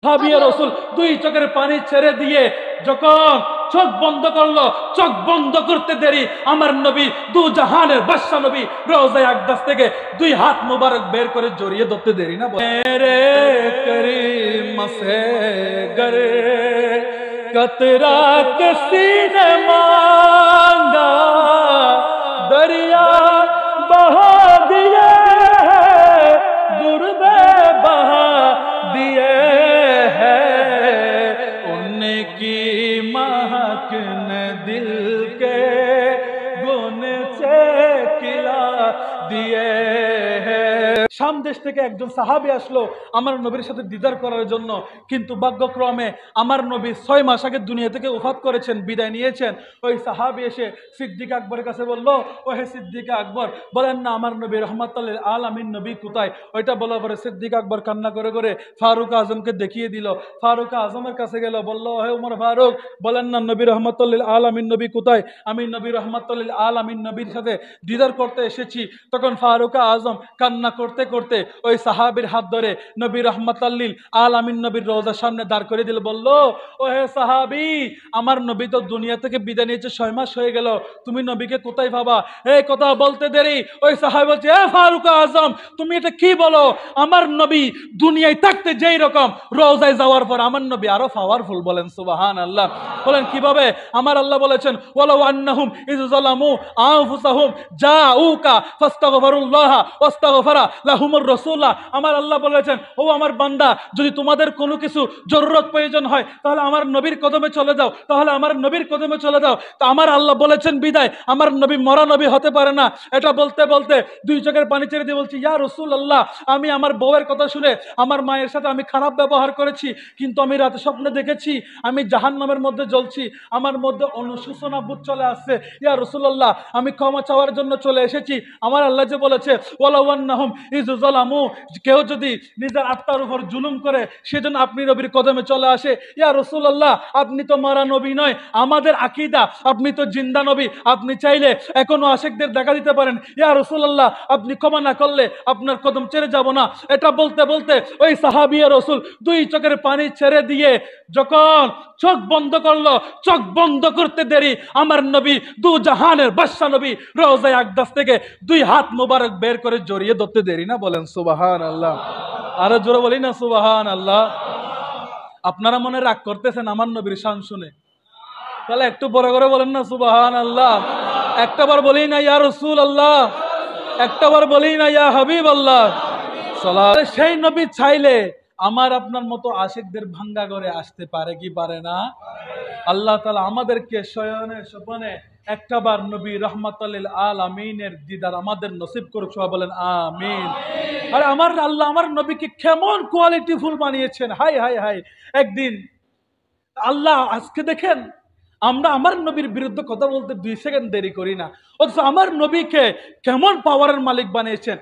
সাহাবিয়া রাসূল দুই চোখের পানি ছেড়ে দিয়ে যখন চোখ বন্ধ করলো, চোখ বন্ধ করতে দেরি আমার নবী দু জাহানের বাদশা নবী রওজায়ে আকদাস থেকে দুই হাত মুবারক বের করে জড়িয়ে ধরতে দেরি না। মেরে করিম সে गर कतरा किसी ने मांगा दरिया बहा दिए दुर्बे बहा दिए की महक ने दिल के गुन से खिला दिए। শাম দেশ থেকে একজন সাহাবী আসলো আমার নবীর সাথে দিদার করার জন্য, কিন্তু ভাগ্যক্রমে আমার নবী 6 মাস আগে দুনিয়া থেকে ওফাত করেছেন, বিদায় নিয়েছেন। ওই সাহাবী এসে সিদ্দিক আকবরের কাছে বলল, ও হে সিদ্দিক আকবর, বলেন না আমার নবী রহমাতুল লিল আলামিন নবী কোথায়? ওইটা বলার পরে সিদ্দিক আকবর কান্না করে করে ফারুক আজমকে দেখিয়ে দিল। ফারুক আজমের কাছে গেল, বলল, হে উমর ফারুক, বলেন না নবী রহমাতুল লিল আলামিন নবী কোথায়? আমি নবী রহমাতুল লিল আলামিন নবীর সাথে দিদার করতে এসেছি। তখন ফারুক আজম কান্না করতে করতে ওই সাহাবীর হাত ধরে নবী রহমাতুল লিল আলামিন নবীর রওজার সামনে দাঁড় করে দিল। বলল, ও হে সাহাবী, আমার নবী তো দুনিয়া থেকে বিদায় নিয়েছে 6 মাস হয়ে গেল, তুমি নবীকে কোথায় পাবা? এই কথা বলতে দেরি ওই সাহাবী বলছে, এ ফারুক আজম, তুমি এটা কি বলো? আমার নবী দুনিয়ায় থাকতে যেই রকম, রওজায় যাওয়ার পর আমার নবী আরো পাওয়ারফুল। বলেন সুবহানাল্লাহ। বলেন কিভাবে? আমার আল্লাহ বলেছেন, ওয়ালাউ আন্নাহুম ইয যালামু আনফুসাহুম জাউকা ফাস্তাগফিরুল্লাহ ওয়াস্তাগফারা লাহুমুর রাসূলুল্লাহ। আমার আল্লাহ বলেছেন, ও আমার বান্দা, যদি তোমাদের কোনো কিছু জরুরত প্রয়োজন হয় তাহলে আমার নবীর কদমে চলে যাও, তাহলে আমার নবীর কদমে চলে যাও। তো আমার আল্লাহ বলেছেন বিদায় আমার নবী মরা নবী হতে পারে না। এটা বলতে বলতে দুই চোখের পানি ছেড়ে দিয়ে বলছি, ইয়া রাসূলুল্লাহ, আমি আমার বউয়ের কথা শুনে আমার মায়ের সাথে আমি খারাপ ব্যবহার করেছি, কিন্তু আমি রাতে স্বপ্নে দেখেছি আমি জাহান্নামের মধ্যে জ্বলছি, আমার মধ্যে অনুশোচনা বোধ চলে আসছে। ইয়া রাসূলুল্লাহ, আমি ক্ষমা চাওয়ার জন্য চলে এসেছি। আমার আল্লাহ যে বলেছে, ওয়ালাউ আন্নাহুম ইয যালামু, কেউ যদি নিজের আত্মার উপর জুলুম করে সেজন্য আপনি নবীর কদমে চলে আসে। ইয়া রাসূলুল্লাহ, আপনি তো মারা নবী নয়, আমাদের আকীদা আপনি তো জিন্দা নবী, আপনি চাইলে এখনো আশিকদের দেখা দিতে পারেন। ইয়া রাসূলুল্লাহ, আপনি ক্ষমা না করলে আপনার কদম ছেড়ে যাব না। এটা বলতে বলতে ওই সাহাবী রাসূল দুই চোখের পানি ছেড়ে দিয়ে যখন চোখ বন্ধ করলো, চোখ বন্ধ করতে দেরি আমার নবী দু জাহানের বাদশা নবী রওজায়ে আকদাস থেকে দুই হাত মুবারক বের করে জড়িয়ে ধরতে দেরি না। বলেন সুবহানাল্লাহ। আরো জোরে বলি না সুবহানাল্লাহ। আপনারা মনে রাগ করতেছেন আমার নবীর শান শুনে? তাহলে একটু বড় করে বলেন না সুবহানাল্লাহ। একটাবার বলি না ইয়া রাসূলুল্লাহ, একটাবার বলি না ইয়া হাবিবাল্লাহ। সাল্লাল্লাহু। সেই নবী চাইলে আমার আপনার মতো আশিকদের ভাঙ্গা করে আসতে পারে কি পারে না? আল্লাহ তাআলা আমাদেরকে শয়নে স্বপনে একটাবার নবী রাহমাতুল লিল আলামিনের দিদার আমাদের নসিব করুক। সবাই বলেন আমিন। আরে আমার আল্লাহ আমার নবীকে কেমন কোয়ালিটি ফুল বানিয়েছেন! High high high. একদিন আল্লাহ, আজকে দেখেন আমরা আমার নবীর বিরুদ্ধে কথা বলতে 2 সেকেন্ড দেরি করি না, অথচ আমার নবীকে কেমন পাওয়ারের মালিক বানিয়েছেন।